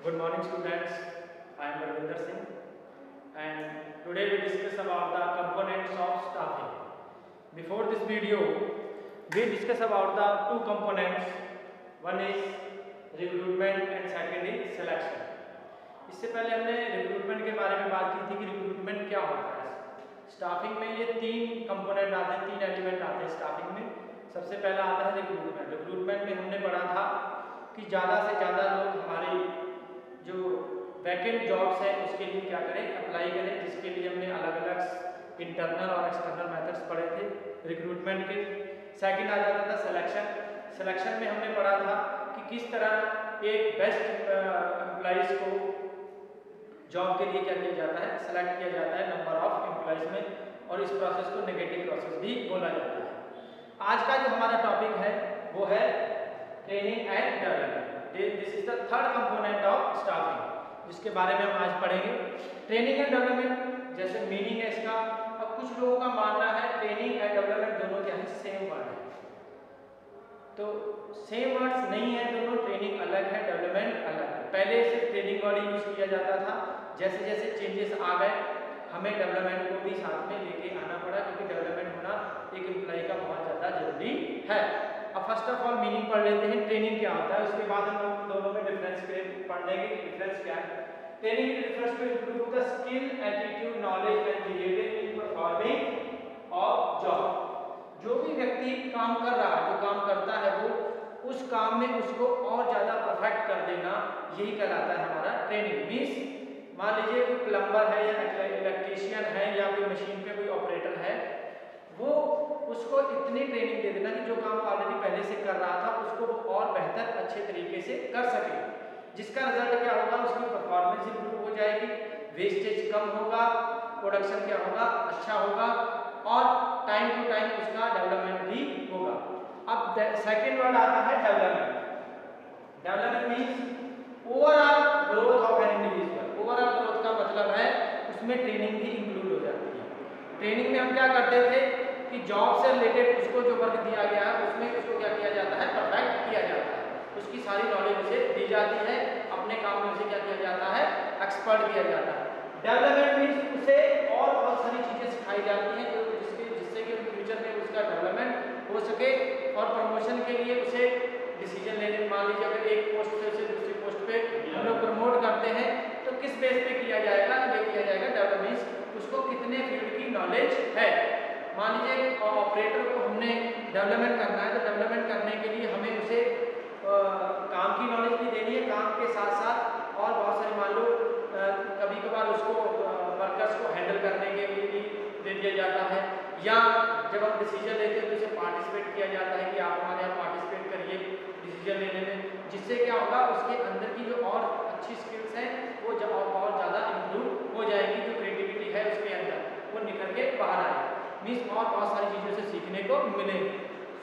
Good morning students, I am Ravinder Singh and today we discuss about the components of staffing. Before this video, we discuss about the two components, one is recruitment and second is selection. इससे पहले हमने recruitment के बारे में बात की थी कि रिक्रूटमेंट क्या होता है। स्टाफिंग में ये तीन कंपोनेंट आते हैं, तीन एलिमेंट आते हैं स्टाफिंग में। सबसे पहला आता है रिक्रूटमेंट। रिक्रूटमेंट में हमने पढ़ा था कि ज़्यादा से ज़्यादा लोग हमारे जो वैकेंट जॉब्स हैं उसके लिए क्या करें, अप्लाई करें, जिसके लिए हमने अलग अलग इंटरनल और एक्सटर्नल मेथड्स पढ़े थे रिक्रूटमेंट के। सेकंड आ जाता था सिलेक्शन। सिलेक्शन में हमने पढ़ा था कि किस तरह एक बेस्ट एम्प्लॉइज को जॉब के लिए क्या किया जाता है, सेलेक्ट किया जाता है नंबर ऑफ एम्प्लॉइज में, और इस प्रोसेस को नेगेटिव प्रोसेस भी बोला जाता है। आज का जो हमारा टॉपिक है वो है training and development. This is the third component of staffing, जिसके बारे में हम आज पढ़ेंगे। ट्रेनिंग एंड डेवलपमेंट जैसे मीनिंग है इसका। अब कुछ लोगों का मानना है ट्रेनिंग एंड डेवलपमेंट दोनों क्या है, सेम वर्ड है। तो सेम वर्ड्स नहीं है दोनों, ट्रेनिंग अलग है, डेवलपमेंट अलग है। पहले सिर्फ ट्रेनिंग वर्ड यूज किया जाता था, जैसे जैसे चेंजेस आ गए हमें डेवलपमेंट को भी साथ में लेके आना पड़ा, क्योंकि डेवलपमेंट होना एक एम्प्लॉय का बहुत ज़्यादा जरूरी है। अब फर्स्ट ऑफ ऑल मीनिंग पढ़ लेते हैं, ट्रेनिंग क्या होता है, उसके बाद हम लोग दोनों में डिफरेंस पढ़ लेंगे कि डिफरेंस क्या है। Training refers to improve the skill, attitude, knowledge and behaviour in performing of job. जो भी व्यक्ति काम कर रहा है, जो काम करता है, वो उस काम में उसको और ज़्यादा परफेक्ट कर देना, यही कहलाता है हमारा ट्रेनिंग। मीन्स मान लीजिए कोई प्लम्बर है या इलेक्ट्रीशियन है या कोई मशीन पे कोई ऑपरेटर है, वो उसको इतनी ट्रेनिंग दे देना कि जो काम ऑलरेडी पहले से कर रहा था उसको वो और बेहतर अच्छे तरीके से कर सके, जिसका रिजल्ट क्या होगा, उसकी परफॉर्मेंस इंप्रूव हो जाएगी, वेस्टेज कम होगा, प्रोडक्शन क्या होगा, अच्छा होगा, और टाइम टू टाइम उसका डेवलपमेंट भी होगा। अब सेकेंड वर्ड आता है development. Development means overall growth of an individual. Overall growth का मतलब है उसमें ट्रेनिंग भी इंक्लूड हो जाती है। ट्रेनिंग में हम क्या करते थे कि जॉब से रिलेटेड उसको जो वर्क दिया गया है उसमें उसको क्या किया जाता है, परफेक्ट किया जाता है, उसकी सारी नॉलेज उसे दी जाती है, अपने काम में उसे क्या किया जाता है, एक्सपर्ट किया जाता है। डेवलपमेंट मीन्स उसे और बहुत सारी चीज़ें सिखाई जाती हैं जिससे कि फ्यूचर में उसका डेवलपमेंट हो सके, और प्रमोशन के लिए उसे डिसीजन लेने, मान लीजिए अगर एक पोस्ट से उसे दूसरी पोस्ट पे हम लोग प्रमोट करते हैं तो किस बेस पे किया जाएगा, ये किया जाएगा डेवलपमेंट, उसको कितने फील्ड की नॉलेज है। मान लीजिए ऑपरेटर को हमने डेवलपमेंट करना है, तो डेवलपमेंट करने के लिए हमें उसे काम की नॉलेज भी देनी है, काम के साथ साथ और बहुत सारे, मान लो कभी कभार उसको वर्कर्स को हैंडल करने के लिए भी दे दिया जाता है, या जब हम डिसीजन लेते हैं तो उसे पार्टिसिपेट किया जाता है कि आप हमारे यहाँ पार्टिसिपेट करिए डिसीजन लेने में, जिससे क्या होगा, उसके अंदर की जो और अच्छी स्किल्स हैं वो जब और ज़्यादा इम्प्रूव हो जाएगी, जो क्रिएटिविटी है उसके अंदर वो निकल के बाहर आएगी, मीन्स और बहुत सारी चीज़ों से सीखने को मिलेगी।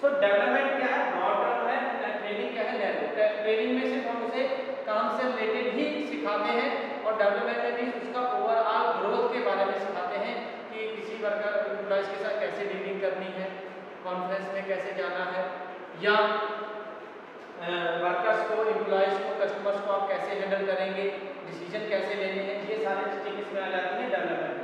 सो डेवलपमेंट क्या है, ब्रॉड टर्म है, ट्रेनिंग क्या है, नैरो। ट्रेनिंग में सिर्फ हम उसे काम से रिलेटेड ही सिखाते हैं, और डेवलपमेंट में भी उसका ओवरऑल ग्रोथ के बारे में सिखाते हैं कि किसी वर्कर एम्प्लॉयज़ के साथ कैसे डीलिंग करनी है, कॉन्फ्रेंस में कैसे जाना है, या वर्कर्स को, एम्प्लॉयज़ को, कस्टमर्स को आप कैसे हैंडल करेंगे, डिसीजन कैसे लेने हैं, ये सारी चीज़ें इसमें आ जाती हैं डेवलपमेंट।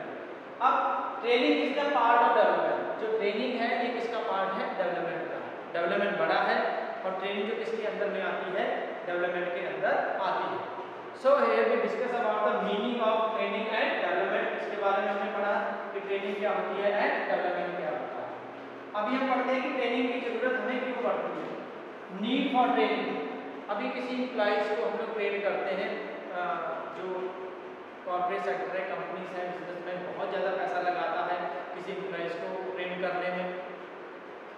अब training is the part of development. जो ट्रेनिंग है ये किसका पार्ट है, डेवलपमेंट का। डेवलपमेंट बड़ा है और ट्रेनिंग जो किसके अंदर में आती है, डेवलपमेंट के अंदर आती है। So here we discuss about the meaning of training and development. इसके बारे में हमने पढ़ा कि ट्रेनिंग क्या होती है एंड डेवलपमेंट क्या होता है। अभी हम पढ़ते हैं कि ट्रेनिंग की जरूरत हमें क्यों पड़ती है, नीड फॉर ट्रेनिंग। अभी किसी एम्प्लॉइज को हम लोग ट्रेन करते हैं, जो कॉर्पोरेट सेक्टर है, कंपनीज है, बिजनेसमैन बहुत ज़्यादा पैसा लगाता है किसी एम्प्लॉइज को ट्रेन करने में,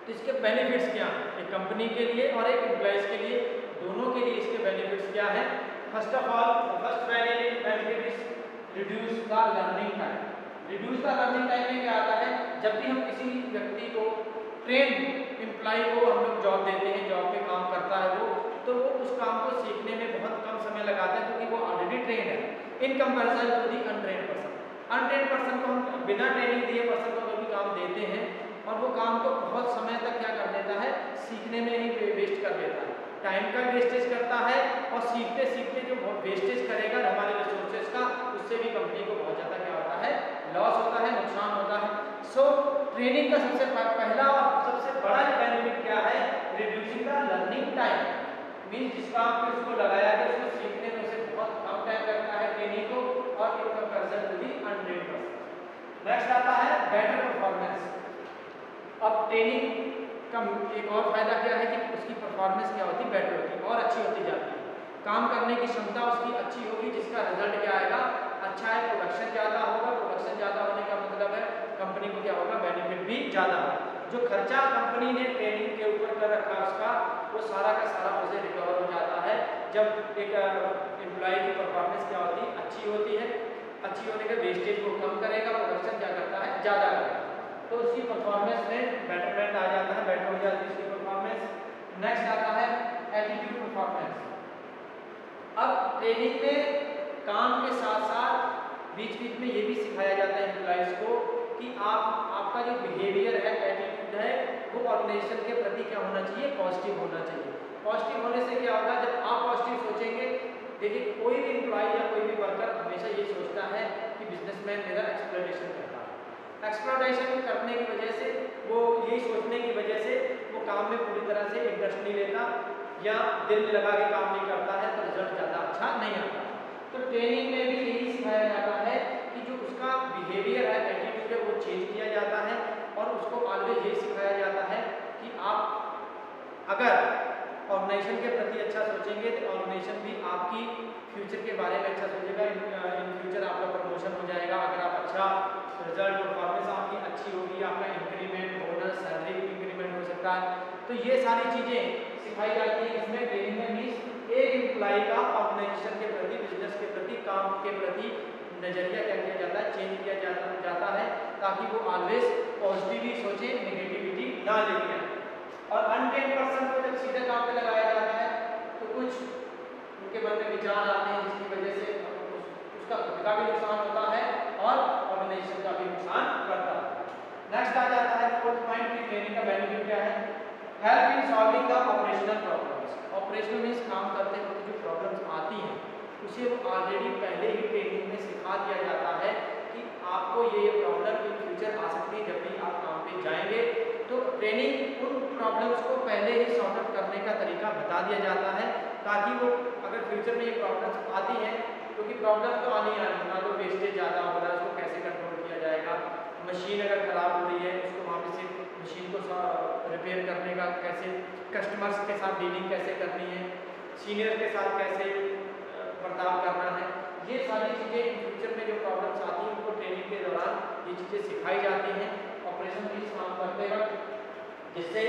तो इसके बेनिफिट्स क्या हैं, एक कंपनी के लिए और एक एम्प्लॉइज के लिए, दोनों के लिए इसके बेनिफिट्स क्या हैं। First of all, first benefit is reduce the learning time. Reduce the learning time में क्या आता है, जब भी हम किसी व्यक्ति को ट्रेन एम्प्लॉय को हम लोग जॉब देते हैं, जॉब पे काम करता है वो, तो वो उस काम को सीखने में बहुत कम समय लगाता है, क्योंकि वो ऑलरेडी ट्रेन है in comparison to the untrained person. Untrained person को हम बिना ट्रेनिंग दिए पर्सन को कभी काम देते हैं और वो काम को बहुत समय तक क्या कर देता है, सीखने में ही वेस्ट कर देता है, टाइम का वेस्टेज करता है और सीखते सीखते जो वेस्टेज करेगा हमारे रिसोर्सेज का, उससे भी कंपनी को बहुत ज़्यादा क्या होता है, लॉस होता है, नुकसान होता है। सो ट्रेनिंग का सबसे पहला और सबसे बड़ा बेनिफिट क्या है, reducing the learning time. Means जिस काम पे उसको लगाया गया उसको सीखने में उसे बहुत कम टाइम लगता है ट्रेनिंग को, और in comparison to the untrained person. Next आता है बेटर परफॉर्मेंस। अब ट्रेनिंग का एक और फायदा क्या है कि उसकी परफॉर्मेंस क्या होती है, बेटर होती है और अच्छी होती जाती है। काम करने की क्षमता उसकी अच्छी होगी, जिसका रिजल्ट क्या आएगा, अच्छा है, प्रोडक्शन ज़्यादा होगा। प्रोडक्शन ज़्यादा होने का मतलब है कंपनी को क्या होगा, बेनिफिट भी ज़्यादा होगा। जो खर्चा कंपनी ने ट्रेनिंग के ऊपर कर रखा है उसका, वो सारा का सारा उसे रिकवर हो जाता है जब एक एम्प्लॉय की परफॉर्मेंस क्या होती है, अच्छी होती है। अच्छी होने के वेस्टेज को कम करेगा, प्रोडक्शन क्या करता है, ज़्यादा करेगा, तो उसकी परफॉर्मेंस में बेटरमेंट आ जाता है, बेटर हो जाती है उसकी परफॉर्मेंस। नेक्स्ट आता है एटीट्यूड परफॉर्मेंस। अब ट्रेनिंग में काम के साथ साथ बीच बीच में ये भी सिखाया जाता है एम्प्लॉइज को कि आपका जो बिहेवियर है, एटीट्यूड है, वो ऑर्गेनाइजेशन के प्रति क्या होना चाहिए, पॉजिटिव होना चाहिए। पॉजिटिव होने से क्या होगा, जब आप पॉजिटिव सोचेंगे, देखिए कोई भी एम्प्लॉय या कोई भी वर्कर हमेशा ये सोचता है कि बिजनेसमैन मेरा एक्सप्लॉइटेशन करता है। एक्सप्लॉइटेशन करने की वजह से, वो यही सोचने की वजह से वो काम में पूरी तरह से इंटरेस्ट नहीं लेता या दिल लगा के काम नहीं करता है, तो रिजल्ट ज़्यादा अच्छा नहीं आता। तो ट्रेनिंग में भी यही सिखाया जाता है कि जो उसका बिहेवियर है, एटीट्यूड है, वो चेंज किया जाता है और उसको ऑलवेज ये सिखाया जाता है कि आप अगर ऑर्गेनाइजेशन के प्रति अच्छा सोचेंगे तो ऑर्गेनाइजेशन भी आपकी फ्यूचर के बारे में अच्छा सोचेगा। इन फ्यूचर आपका प्रमोशन हो जाएगा अगर आप अच्छा रिजल्ट, परफॉर्मेंस आपकी अच्छी होगी, आपका इंक्रीमेंट, बोनस, सैलरी इंक्रीमेंट हो सकता है। तो ये सारी चीज़ें सिखाई जाती है इसमें ट्रेनिंग में। मीन्स एक एम्प्लॉय का ऑर्गेनाइजेशन के प्रति, बिजनेस के प्रति, काम के प्रति नजरिया क्या किया जाता है, चेंज किया जाता है, ताकि वो ऑलवेज पॉजिटिव ही सोचे, नेगेटिविटी ना लेके आए। और अनट्रेन्ड पर्सन को जब सीधे काम पे लगाया जाता है तो कुछ उनके मन में विचार आते हैं जिसकी वजह से उसका खुद का भी नुकसान होता है और ऑर्गेनाइजेशन का भी नुकसान करता है। नेक्स्ट आ जाता है फोर्थ पॉइंट की ट्रेनिंग का बेनिफिट क्या है, help in solving the operational problems. Operational means काम करते वक्त जो प्रॉब्लम्स आती हैं उसे वो ऑलरेडी पहले ही ट्रेनिंग में सिखा दिया जाता है कि आपको ये प्रॉब्लम इन फ्यूचर आ सकती है जब भी आप काम पे जाएंगे। तो ट्रेनिंग उन प्रॉब्लम्स को पहले ही सॉर्ट आउट करने का तरीका बता दिया जाता है, ताकि वो अगर फ्यूचर में ये प्रॉब्लम्स आती हैं, क्योंकि प्रॉब्लम तो आनी आनी, ना तो वेस्टेज ज़्यादा हो रहा है उसको कैसे कंट्रोल किया जाएगा, मशीन अगर ख़राब हो रही है उसको वहाँ से मशीन को रिपेयर करने का कैसे, कस्टमर्स के साथ डीलिंग कैसे करनी है, सीनियर के साथ कैसे बर्ताव करना है, ये सारी चीज़ें फ्यूचर में जो प्रॉब्लम्स आती हैं उनको ट्रेनिंग के दौरान ये चीज़ें सिखाई जाती हैं ऑपरेशन भी काम करते वक्त, जिससे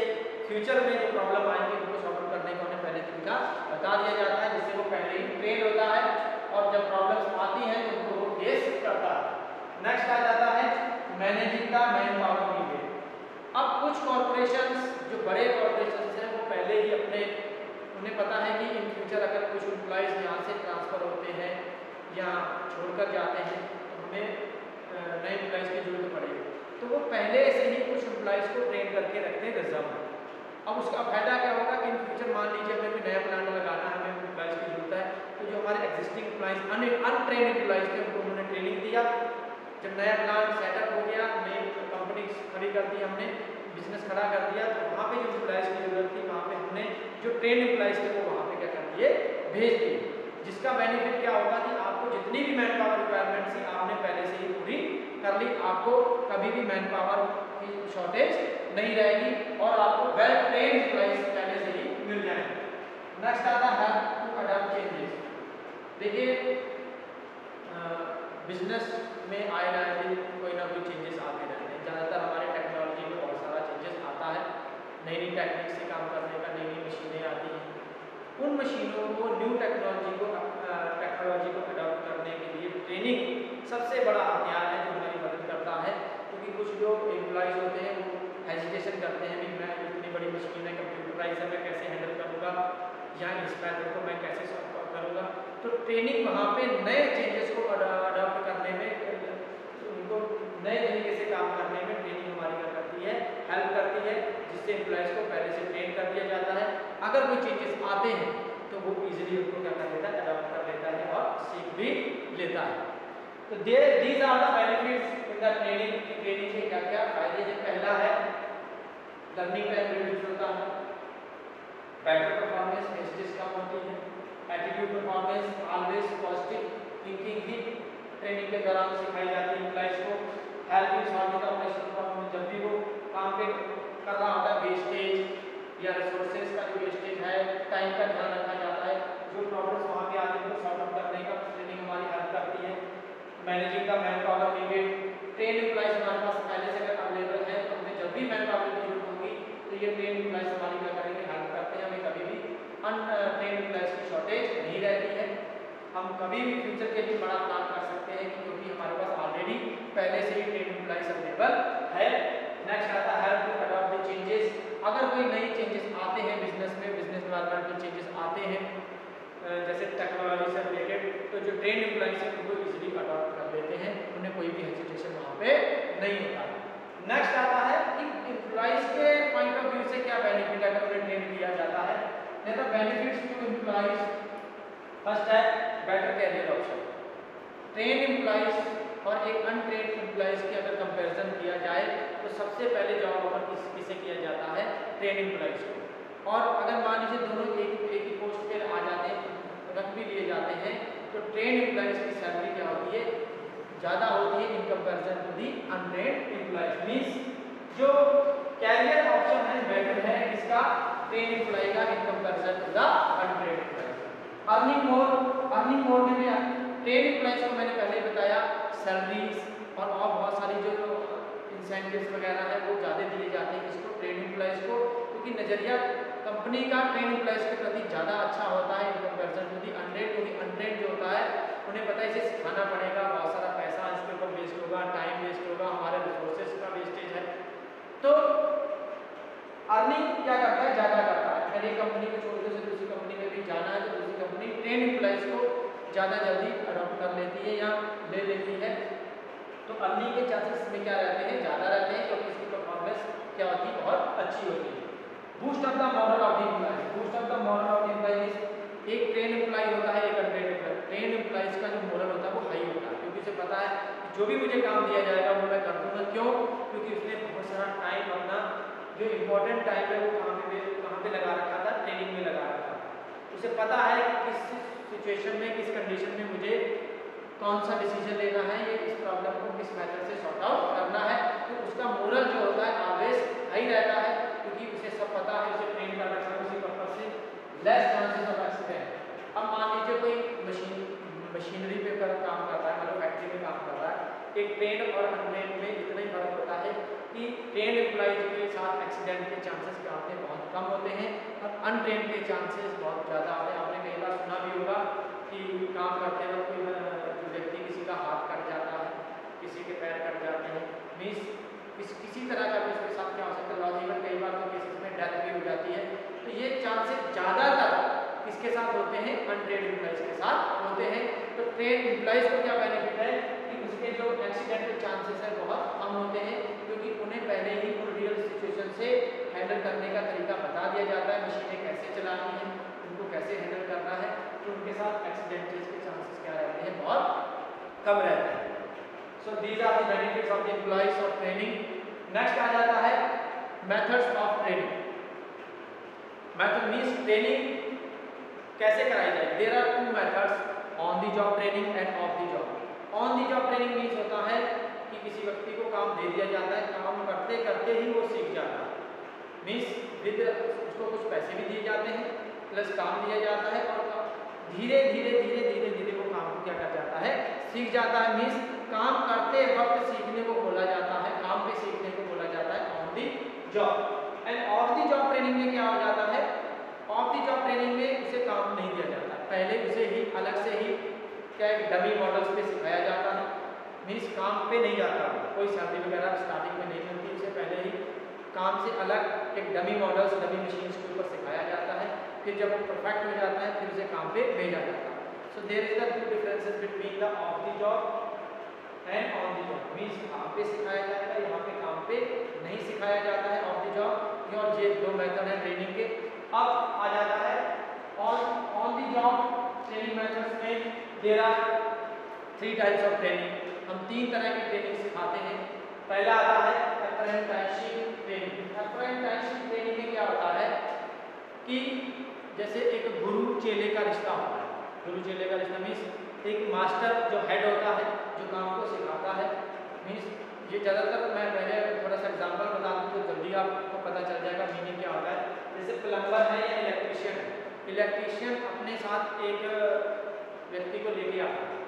फ्यूचर में जो प्रॉब्लम आएंगे उनको सॉल्व करने का उन्हें पहले तरीका बता दिया जाता है, जिससे वो पहले ही ट्रेन होता है और जब प्रॉब्लम्स आती हैं तो उनको वो फेस करता है। नेक्स्ट आ जाता है managing the man power needed. अब कुछ कॉर्पोरेशंस जो बड़े कॉर्पोरेशंस हैं वो पहले ही उन्हें पता है कि इन फ्यूचर अगर कुछ एम्प्लॉयज़ यहाँ से ट्रांसफ़र होते हैं या छोड़कर जाते हैं तो हमें नए एम्प्लॉयज़ की जरूरत पड़ेगी, तो वो पहले से ही कुछ एम्प्लॉयज़ को ट्रेन करके रखते हैं रिजर्व में। अब उसका फायदा क्या होगा कि इन फ्यूचर मान लीजिए हमें कोई नया प्लांट लगाना है, हमें एम्प्लॉयज़ की जरूरत है, तो जो हमारे एग्जिस्टिंग एम्प्लॉयज़ अनट्रेन एम्प्लॉयज़ थे उनको उन्होंने ट्रेनिंग दिया। जब नया प्लांट सेटअप हो गया, नई कंपनी खड़ी कर दी, हमने बिजनेस खड़ा कर दिया, तो वहाँ पे जो एम्प्लॉयज़ की जरूरत थी वहाँ पे हमने जो ट्रेन एम्प्लॉयज़ थे वो वहाँ पे क्या कर दिए, भेज दिए। जिसका बेनिफिट क्या होगा कि आपको जितनी भी मैन पावर रिक्वायरमेंट थी आपने पहले से ही पूरी कर ली, आपको कभी भी मैन पावर की शॉर्टेज नहीं रहेगी और आपको वेल ट्रेन्ड एम्प्लॉयज़ पहले से ही मिल जाएंगे। नेक्स्ट आता है टू अडॉप्ट चेंजेस। देखिए बिजनेस में आए ना दिन कोई ना कोई चेंजेस आते रहते हैं। ज़्यादातर हमारे टेक्नोलॉजी में बहुत सारा चेंजेस आता है, नई नई टेक्निक से काम करने का, नई नई मशीनें आती हैं। उन मशीनों को, न्यू टेक्नोलॉजी को अडॉप्ट करने के लिए ट्रेनिंग सबसे बड़ा हथियार है जो हमारी मदद करता है। क्योंकि कुछ लोग एम्प्लॉयज़ होते हैं वो हेजिटेशन करते हैं कि मैं इतनी बड़ी मशीन है, कंप्यूटराइज है, मैं कैसे हैंडल करूँगा या इंस्पेक्टर को मैं कैसे सॉल्व करूँगा। तो ट्रेनिंग वहाँ पे नए चेंजेस को अडॉप्ट करने में, उनको नए तरीके से काम करने में ट्रेनिंग हमारी क्या करती है, हेल्प करती है, जिससे एम्प्लॉयज़ को पहले से ट्रेन कर दिया जाता है। अगर कोई चेंजेस आते हैं तो वो ईजिली इजीली उनको क्या कर लेता है, अडॉप्ट कर लेता है और सीख भी लेता है। तो these are the benefits in the training. Training के क्या क्या फायदे हैं? पहला है लर्निंग टाइम रिड्यूस होता है, बेटर परफॉर्मेंस, वेस्टेज कम होती है, attitude performance always positive thinking भी ट्रेनिंग के दौरान सिखाई जाती है एम्प्लॉइज को। Help in solving operation problem, जब भी वो काम पे कर रहा होता है वेस्टेज या रिसोर्सेज का जो वेस्टेज है, टाइम का ध्यान रखा जाता है, जो प्रॉब्लम्स वहाँ पे आते हैं उनको सॉल्व आउट करने का ट्रेनिंग हमारी हेल्प करती है। Managing the man power needed, train employees हमारे पास पहले से अगर अवेलेबल है तो हमें जब भी मैन पावर की जरूरत होगी तो ये ट्रेन एम्प्लॉइज हमारी क्या करेंगे, हेल्प करते हैं। हमें कभी भी अनट्रेन एम्प्लॉइज की शॉर्टेज नहीं रहती है। हम कभी भी फ्यूचर के लिए बड़ा प्लान कर सकते हैं क्योंकि हमारे पास ऑलरेडी पहले से ही ट्रेन एम्प्लॉइज अवेलेबल है। नेक्स्ट आता है help to adopt the changes. अगर कोई नई चेंजेस आते हैं बिजनेस में, बिजनेस एनवायरनमेंट में चेंजेस आते हैं जैसे टेक्नोलॉजी से रिलेटेड, तो जो ट्रेन एम्प्लॉइज है उनको इजीली अडॉप्ट कर लेते हैं, उन्हें कोई भी हेजिटेशन वहाँ पे नहीं होता। नेक्स्ट आता है कि एम्प्लॉइज के पॉइंट ऑफ व्यू से क्या बेनिफिट है अगर उन्हें ट्रेन किया जाता है। The benefits to employees, first है better career option. Train employees और एक अनट्रेन एम्प्लॉइज की अगर कंपैरिजन किया जाए तो सबसे पहले जॉब ऑफर किसे किया जाता है, ट्रेन एम्प्लॉइज को। और अगर मान लीजिए दोनों एक ही पोस्ट पे आ जाते हैं, रख भी लिए जाते हैं, तो ट्रेन एम्प्लॉइज की सैलरी क्या होती है, ज़्यादा होती है in comparison to the untrain employees. Means जो कैरियर ऑप्शन है बेटर है इसका ट्रेन एम्प्लॉय का in comparison to the untrain employees. Earning more में भी ट्रेन एम्प्लॉइज को मैंने पहले बताया सैलरीज और बहुत सारी जो इंसेंटिव्स वगैरह है वो ज़्यादा दिए जाते हैं इसको ट्रेन एम्प्लॉइज को, क्योंकि नज़रिया कंपनी का ट्रेन एम्प्लॉइज के प्रति ज़्यादा अच्छा होता है in comparison to the untrain. क्योंकि अनट्रेन जो होता है उन्हें पता है इसे सिखाना पड़ेगा, बहुत सारा पैसा इसके ऊपर वेस्ट होगा, टाइम वेस्ट होगा, हमारे रिसोर्सेज का वेस्टेज है। तो अर्निंग क्या करता है, ज़्यादा करता है। अगर एक कंपनी को छोड़ के दूसरी कंपनी में भी जाना है तो दूसरी कंपनी ट्रेन एम्प्लॉइज को ज़्यादा जल्दी अडॉप्ट कर लेती है या ले लेती है। तो अर्निंग के चांसेस में क्या रहते हैं, ज़्यादा रहते हैं, क्योंकि इसकी परफॉर्मेंस क्या होती है, बहुत अच्छी होती है। Boost of the morale of the employee, boost of the morale of the employee. एक ट्रेन एम्प्लॉय होता है, एक अनट्रेन एम्प्लॉय। ट्रेन एम्प्लॉइज का जो मॉरल होता है वो हाई होता है, क्योंकि उसे पता है जो भी मुझे काम दिया जाएगा वो मैं कर दूंगा। क्यों? क्योंकि उसने बहुत सारा टाइम, अपना जो इम्पोर्टेंट टाइम है वो कहाँ पे लगा रखा था, ट्रेनिंग में लगा रखा था। उसे पता है कि किस सिचुएशन में, किस कंडीशन में मुझे कौन सा डिसीजन लेना है, ये इस प्रॉब्लम को किस मेथड से सॉर्ट आउट करना है। तो उसका मोरल जो होता है ऑलवेज हाई रहता है, क्योंकि उसे सब पता है, उसे ट्रेन कर रखा है उसी पर्पज से। Less chances of accident. अब मान लीजिए कोई मशीनरी पे काम कर रहा है, मतलब फैक्ट्री में काम कर रहा है, एक ट्रेन और अनट्रेन में इतना ही फर्क होता है कि ट्रेन एम्प्लॉइज के साथ एक्सीडेंट के चांसेस क्या होते हैं, बहुत कम होते हैं, और अनट्रेन के चांसेस बहुत ज़्यादा होते हैं। आपने कई बार सुना भी होगा कि काम करते वक्त कोई व्यक्ति किसी का हाथ कट जाता है, किसी के पैर कट जाते हैं, मीन्स किसी तरह का भी उसके साथ क्या हो सकता है, लॉजिकल कई बार तो केसेस में डेथ भी हो जाती है। तो ये चांसेस ज़्यादातर किसके साथ होते हैं, अनट्रेन एम्प्लॉइज के साथ होते हैं। तो ट्रेन एम्प्लॉइज को क्या बेनिफिट है कि उसके जो एक्सीडेंट के चांसेस है बहुत कम होते हैं, क्योंकि उन्हें पहले ही उन रियल सिचुएशन से हैंडल करने का तरीका बता दिया जाता है, मशीनें कैसे चलानी है, उनको कैसे हैंडल करना है। तो उनके साथ एक्सीडेंटल के चांसेस क्या रहते हैं, बहुत कम रहते हैं। So these are the benefits of the employees of training. Next आ जाता है methods of training. Method means training कैसे कराई जाए। There are two methods, on the job training and off the job. On the job training means होता है कि किसी व्यक्ति को काम दे दिया जाता है, काम करते करते ही वो सीख जाता है, मींस विद उसको कुछ पैसे भी दिए जाते हैं प्लस काम दिया जाता है, और धीरे धीरे वो काम को क्या कर जाता है, सीख जाता है। मींस काम करते वक्त सीखने को बोला जाता है, काम पे सीखने को बोला जाता है on the job. And off the job training में क्या हो जाता है, ऑफ द जॉब ट्रेनिंग में उसे काम नहीं दिया जाता, पहले उसे ही अलग से ही क्या डमी मॉडल्स पे सिखाया जाता है। मीन्स काम पे नहीं जाता, कोई सैलरी वगैरह स्टार्टिंग में नहीं मिलती, उसे पहले ही काम से अलग एक डमी मॉडल्स, डमी मशीन्स के ऊपर सिखाया जाता है। फिर जब वो परफेक्ट हो जाता है फिर उसे काम पे भेजा जाता है। So there is the two differences between the of the job and on the job. Means काम पे सिखाया जाएगा, यहाँ पे काम पे नहीं सिखाया जाता है ऑफ द जॉब। और ये दो मेथड है ट्रेनिंग के। अब आ जाता है on the job training methods में there are 3 types of training. हम 3 तरह की ट्रेनिंग सिखाते हैं। पहला आता है अप्रेंटिसशिप ट्रेनिंग। अप्रेंटिसशिप ट्रेनिंग में क्या होता है कि जैसे एक गुरु चेले का रिश्ता होता है। गुरु चेले का रिश्ता मीन्स एक मास्टर जो हेड होता है जो काम को सिखाता है। मीन्स ये ज़्यादातर मैं पहले थोड़ा सा एग्जांपल बता दूँ तो जल्दी आपको पता चल जाएगा मीनिंग क्या होता है। जैसे प्लम्बर है या इलेक्ट्रीशियन है। इलेक्ट्रीशियन अपने साथ एक व्यक्ति को लेके आता है।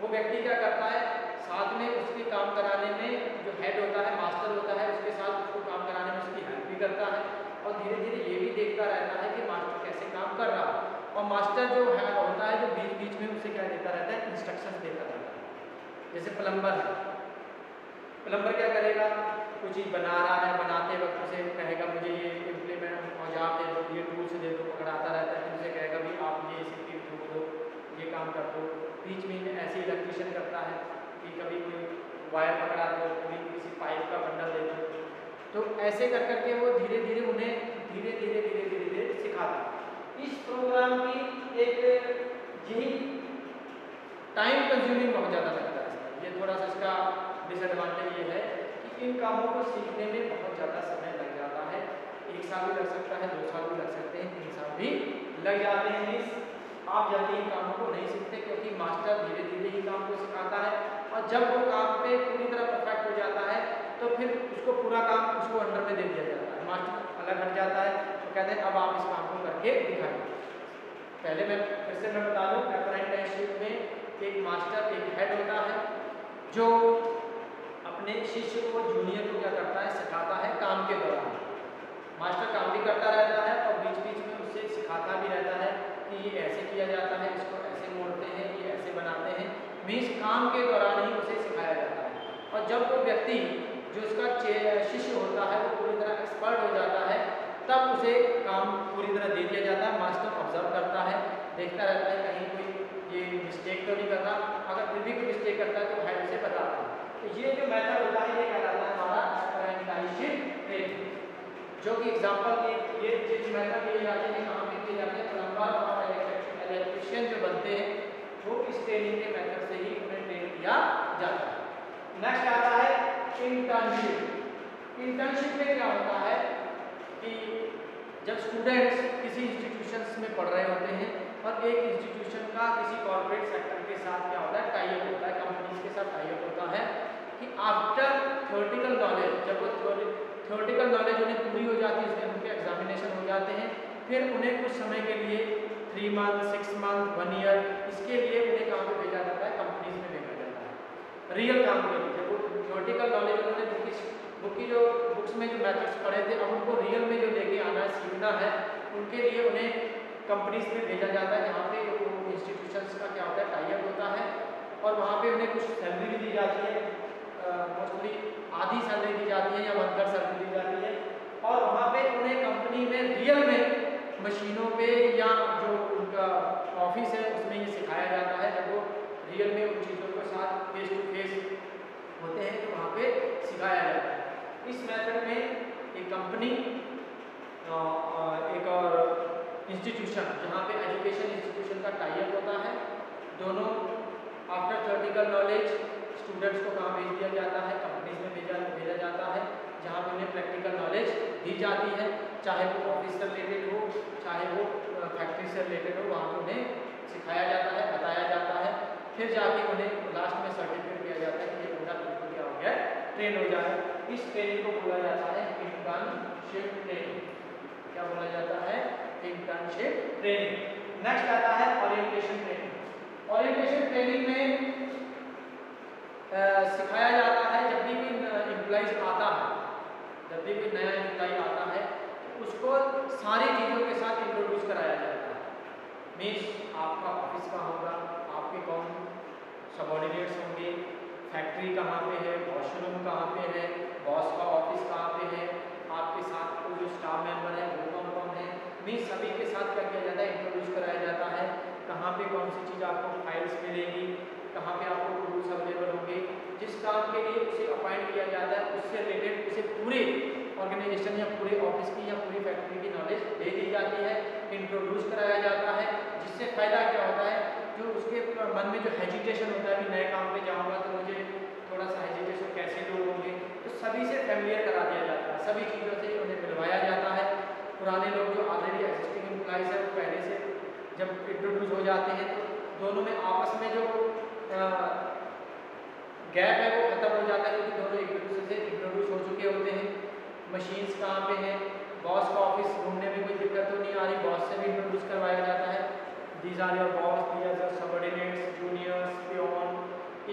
वो व्यक्ति क्या करता है, साथ में उसके काम कराने में जो हेड होता है, मास्टर होता है, उसके साथ उसको काम कराने में उसकी हेल्प भी करता है और धीरे धीरे ये भी देखता रहता है कि मास्टर कैसे काम कर रहा है। और मास्टर जो है होता है जो बीच बीच में उसे क्या देता रहता है, इंस्ट्रक्शंस देता रहता है। जैसे प्लम्बर है, प्लम्बर क्या करेगा, कुछ चीज़ बना रहा है, बनाते वक्त उसे कहेगा मुझे ये इम्प्लीमेंट औजार दे दो, ये टूल्स दे दो, पकड़ाता रहता है। फिर उसे कहेगा भी आप ये इसे ठोक दो, ये काम कर दो। बीच में ऐसे इलेक्ट्रीशियन करता है कि कभी कोई वायर पकड़ा दो, कभी किसी पाइप का बंडल दे दो। तो ऐसे कर करके वो धीरे धीरे उन्हें धीरे धीरे सिखाता है। इस प्रोग्राम की एक यही टाइम कंज्यूमिंग बहुत ज़्यादा लगता है। ये थोड़ा सा इसका डिसएडवांटेज ये है कि इन कामों को सीखने में बहुत ज़्यादा समय लग जाता है। 1 साल भी लग सकता है, 2 साल भी लग सकते हैं, 3 साल भी लग जाते हैं। आप जल्दी इन कामों को नहीं सीखते क्योंकि मास्टर धीरे धीरे ही काम को सिखाता है और जब वो काम पे पूरी तरह परफेक्ट हो जाता है तो फिर उसको पूरा काम उसको अंडर में दे दिया जाता है। मास्टर अलग हट जाता है तो कहते हैं अब आप इस काम को करके दिखाइए। पहले मैं फिर से मैं बता दूँ, अप्रेंटिसशिप में एक मास्टर एक हेड होता है जो अपने शिष्य को जूनियर को क्या करता है, सिखाता है काम के दौरान। मास्टर काम भी करता रहता है और बीच बीच में उससे सिखाता भी रहता है कि ये ऐसे किया जाता है, इसको ऐसे मोड़ते हैं, ये ऐसे बनाते हैं। मीन्स काम के दौरान ही उसे सिखाया जाता है। और जब वो व्यक्ति जो उसका शिष्य होता है वो पूरी तरह एक्सपर्ट हो जाता है तब उसे काम पूरी तरह दे दिया जाता है। मास्टर ऑब्जर्व करता है, देखता रहता है कहीं कोई ये मिस्टेक तो नहीं कर रहा। अगर फिर भी कोई मिस्टेक करता है तो हेड उसे बताता है। तो ये जो मेथड होता है ये कहलाता है हमारा अप्रेंटिसशिप ट्रेनिंग। जो कि एग्जाम्पल ये जिस मेथड किए जाते हैं, कहाँ पे किए जाते हैं, प्लम्बर और इलेक्ट्रीशियन जो बनते हैं वो इस ट्रेनिंग के मेथड से ही उन्हें ट्रेन किया जाता है। नेक्स्ट आता है इंटर्नशिप। इंटर्नशिप में क्या होता है कि जब स्टूडेंट्स किसी इंस्टीट्यूशंस में पढ़ रहे होते हैं और एक इंस्टीट्यूशन का किसी कॉर्पोरेट सेक्टर के साथ क्या होता है, टाई अप होता है, कंपनीज के साथ टाई अप होता है कि आफ्टर थ्योरेटिकल नॉलेज, जब वो थ्योरेटिकल नॉलेज उन्हें पूरी हो जाती है, उसमें उनके एग्जामिनेशन हो जाते हैं, फिर उन्हें कुछ समय के लिए 3 मंथ, 6 मंथ, 1 ईयर इसके लिए उन्हें कहाँ पे भेजा जाता है, कंपनीज में भेजा जाता है रियल काम के लिए। जब वो थ्योरेटिकल नॉलेज उन्होंने बुक्स में जो मेथड्स पढ़े थे अब उनको रियल में जो लेके आना है, सीखना है, उनके लिए उन्हें कंपनीज में भेजा जाता है जहाँ पे इंस्टीट्यूशंस का क्या होता है, टाई अप होता है और वहाँ पे उन्हें कुछ सैलरी भी दी जाती है। मोस्टली आधी सैलरी दी जाती है या 1/3 सैलरी दी जाती है और वहाँ पे उन्हें कंपनी में रियल में मशीनों पे या जो उनका ऑफिस है उसमें ये सिखाया जाता है। जब वो रियल में उन चीज़ों के साथ फेस टू फेस होते हैं तो वहाँ पे सिखाया जाता है। इस मेथड में एक कंपनी एक और इंस्टीट्यूशन जहाँ पे एजुकेशन इंस्टीट्यूशन का टाई अप होता है, दोनों आफ्टर थ्योरेटिकल नॉलेज स्टूडेंट्स को कहाँ भेज दिया जाता है, कंपनीज में भेजा जाता है जहाँ पे उन्हें प्रैक्टिकल नॉलेज दी जाती है, चाहे वो ऑफिस से रिलेटेड हो, चाहे वो फैक्ट्री से रिलेटेड हो, वहाँ पे उन्हें सिखाया जाता है, बताया जाता है। फिर जाके उन्हें लास्ट में सर्टिफिकेट दिया जाता है कि ये बंदा बिल्कुल क्या हो गया, ट्रेन हो जाए। इस ट्रेनिंग को बोला जाता है इंटर्नशिप ट्रेनिंग। क्या बोला जाता है, इंटर्नशिप ट्रेनिंग। नेक्स्ट आता है ओरिएंटेशन ट्रेनिंग। ओरिएंटेशन ट्रेनिंग में सिखाया जाता है जब भी कोई एम्प्लॉइज आता है, जब भी कोई नया एम्प्लॉय आता है उसको सारी चीज़ों के साथ इंट्रोड्यूस कराया जाता है। मीन्स आपका ऑफिस कहाँ होगा, आपके कौन सबऑर्डिनेट्स होंगे, फैक्ट्री कहाँ पे है, वॉशरूम कहाँ पे है, बॉस का ऑफिस कहाँ पे है, आपके साथ कोई जो स्टाफ मेंबर है वो कौन कौन है। मीन्स सभी के साथ क्या किया जाता है, इंट्रोड्यूस कराया जाता है। कहाँ पे कौन सी चीज़ आपको फाइल्स मिलेगी, कहाँ पे आपको टूल्स अवेलेबल होंगे, जिस काम के लिए उसे अपॉइंट किया जाता है उससे रिलेटेड उसे पूरे ऑर्गेनाइजेशन या पूरे ऑफिस की या पूरी फैक्ट्री की नॉलेज दे दी जाती है, इंट्रोड्यूस कराया जाता है। जिससे फ़ायदा क्या होता है जब इंट्रोड्यूस हो जाते हैं तो दोनों में आपस में जो गैप है वो खत्म हो जाता है, क्योंकि दोनों एक दूसरे से इंट्रोड्यूस हो चुके होते हैं। मशीन्स कहाँ पे हैं, बॉस का ऑफिस ढूंढने में कोई दिक्कत तो नहीं आ रही, बॉस से भी इंट्रोड्यूस करवाया जाता है। These are your boss, these are your subordinates, juniors, peon,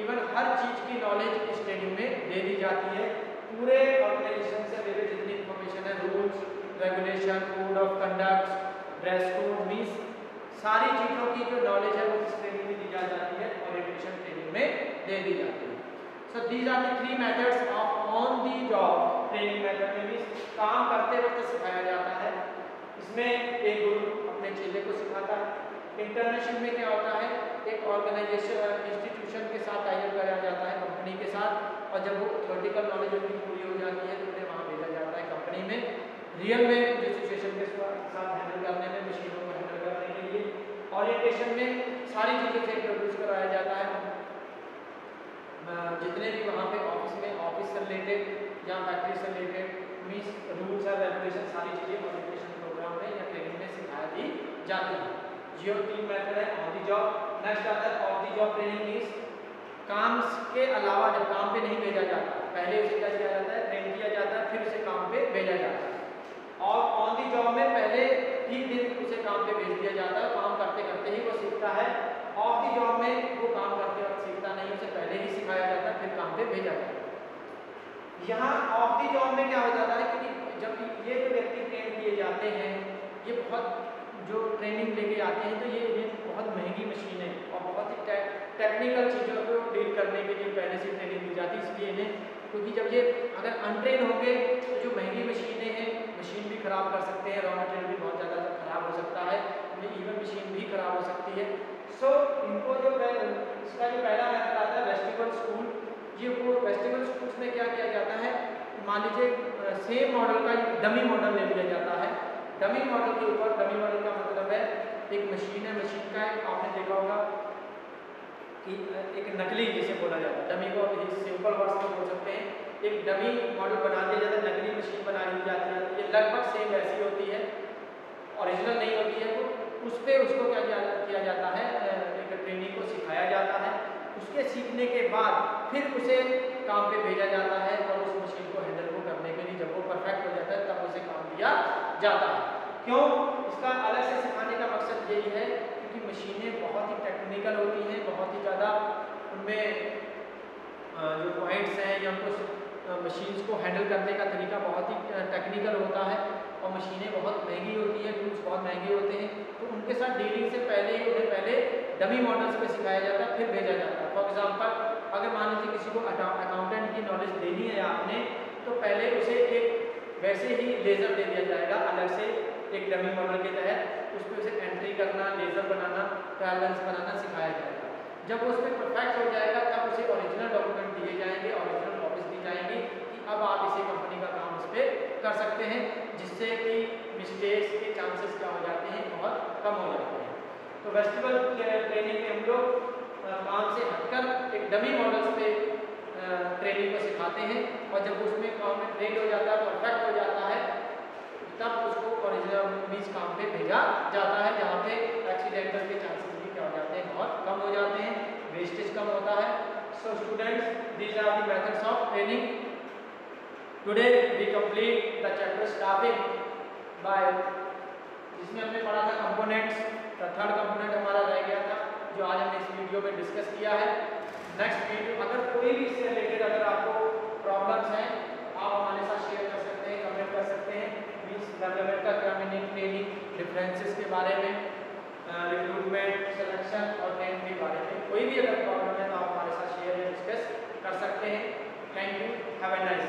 even हर चीज़ की नॉलेज इस ट्रेनिंग में दे दी जाती है। पूरे ऑर्गेनाइजेशन से रिलेटेड जितनी इंफॉर्मेशन है, rules regulation, code of conduct, dress code, means सारी चीज़ों की जो नॉलेज है वो इस ट्रेनिंग में दी जाती है, ओरिएंटेशन ट्रेनिंग में दे दी जाती है। So these are the three methods of on the job training method में मीन्स काम करते वक्त सिखाया जाता है। इसमें एक गुरु अपने चेले को सिखाता है। इंटरनेशनल में क्या होता है, एक ऑर्गेनाइजेशन इंस्टीट्यूशन के साथ टाई अप कराया जाता है, कंपनी के साथ, और जब वो थ्योरेटिकल नॉलेज उनकी पूरी हो जाती है तो उन्हें वहाँ भेजा जाता है कंपनी में रियल में जो सिचुएशन के साथ हैंडल करने में, मशीनों को हैंडल करने के लिए। ओरिएंटेशन में सारी चीज़ों से इंट्रोड्यूस कराया जाता है, जितने भी वहाँ पे ऑफिस में ऑफिस से रिलेटेड या फैक्ट्री से रिलेटेड मीन्स रूल्स और रेगुलेशन सारी चीज़ें ओरिएंटेशन प्रोग्राम में या ट्रेनिंग में सिखाई दी जाती है। जियो 3 मेथड है ऑन दी जॉब। नेक्स्ट आता है of the job training means काम के अलावा जब काम पे नहीं भेजा जाता, पहले उसे क्या किया जाता है, ट्रेन किया जाता है, फिर उसे काम पे भेजा जाता है। और ऑन दी जॉब में पहले ही दिन उसे काम पे भेज दिया जाता है, काम करते करते ही वो सीखता है। ऑफ दी जॉब में वो काम करते वक्त सीखता नहीं, उसे पहले ही सिखाया जाता है, फिर काम पे भेजा जाता है। यहाँ ऑफ दी जॉब में क्या हो जाता है, क्योंकि जब ये जो व्यक्ति ट्रेन किए जाते हैं, ये बहुत जो ट्रेनिंग लेके आते हैं तो ये बहुत महंगी मशीन है और बहुत ही टेक्निकल चीज़ों को डील करने के लिए पहले से ट्रेनिंग दी जाती है। इसलिए इन्हें, क्योंकि जब ये अगर अनट्रेन होंगे तो जो महंगी मशीनें हैं, मशीन भी खराब कर सकते हैं, रॉ मटेरियल भी बहुत ज़्यादा खराब हो सकता है, इवन मशीन भी खराब हो सकती है। सो इनको जो इसका जो पहला मेथड आता है वेस्टिबल स्कूल, ये वो वेस्टिबल स्कूल्स में क्या किया जाता है, मान लीजिए सेम मॉडल का डमी मॉडल ले लिया जाता है। डमी मॉडल के ऊपर, डमी मॉडल का मतलब है एक मशीन है, मशीन का आपने देखा होगा कि एक नकली जिसे बोला जाता है, डमी को सिंपल वर्ड्स में बोल सकते हैं, एक डमी मॉडल बना दिया जाता है, नकली मशीन बना दी जाती है, ये लगभग सेम वैसी होती है, ओरिजिनल नहीं होती है। तो उस पर उसको क्या किया जाता है, एक ट्रेनिंग को सिखाया जाता है। उसके सीखने के बाद फिर उसे काम पे भेजा जाता है और उस मशीन को हैंडल को करने के लिए जब वो परफेक्ट हो जाता है तब उसे काम दिया जाता है। क्यों? इसका अलग से सिखाने का मकसद यही है क्योंकि मशीनें बहुत ही टेक्निकल होती हैं, बहुत ही ज़्यादा उनमें जो पॉइंट्स हैं या उनको मशीन्स को हैंडल करने का तरीका बहुत ही टेक्निकल होता है और मशीनें बहुत महंगी होती हैं, टूल्स बहुत महंगे होते हैं। तो उनके साथ डीलिंग से पहले ही उन्हें पहले डमी मॉडल्स पे सिखाया जाता है, फिर भेजा जाता है। फॉर एग्जांपल, अगर मान लीजिए किसी को अकाउंटेंट की नॉलेज देनी है आपने, तो पहले उसे एक वैसे ही लेज़र दे दिया जाएगा अलग से एक डमी मॉडल के तहत, उस पर उसे एंट्री करना, लेज़र बनाना, ट्रायलेंस बनाना सिखाया जाएगा। जब वो उस पर परफेक्ट हो जाएगा तब उसे ओरिजिनल डॉक्यूमेंट दिए जाएंगे, ओरिजिनल कॉपीज दी जाएंगी कि अब आप इसे कंपनी का काम इस पर कर सकते हैं, जिससे कि मिस्टेक्स के चांसेस क्या हो जाते हैं, बहुत कम हो जाते हैं। तो वेस्टिबल ट्रेनिंग में हम लोग काम से हटकर एक डमी मॉडल्स पे ट्रेनिंग को सिखाते हैं और जब उसमें काम में ट्रेन हो जाता है, परफेक्ट हो जाता है, तब उसको ओरिजिनल बीच काम पे भेजा जाता है, जहाँ पे एक्सीडेंटल के चांसेस भी क्या हो जाते हैं, बहुत कम हो जाते हैं, वेस्टेज कम होता है। So students, these are the methods of training. Today we complete the chapter staffing by, जिसमें हमने पढ़ा था कंपोनेंट्स, थर्ड कंपोनेंट हमारा रह गया था जो आज हमने इस वीडियो में डिस्कस किया है। नेक्स्ट वीडियो, अगर कोई भी इससे रिलेटेड अगर आपको प्रॉब्लम्स हैं आप हमारे साथ शेयर कर सकते हैं, कमेंट कर सकते हैं। मीन्स डेवलपमेंट का क्या मीनिंग, ट्रेनिंग, डिफरेंसेस के बारे में, रिक्रूटमेंट, सिलेक्शन और ट्रेनिंग के बारे में कोई भी अगर प्रॉब्लम है तो आप हमारे साथ शेयर या डिस्कस कर सकते हैं। Thank you, have a nice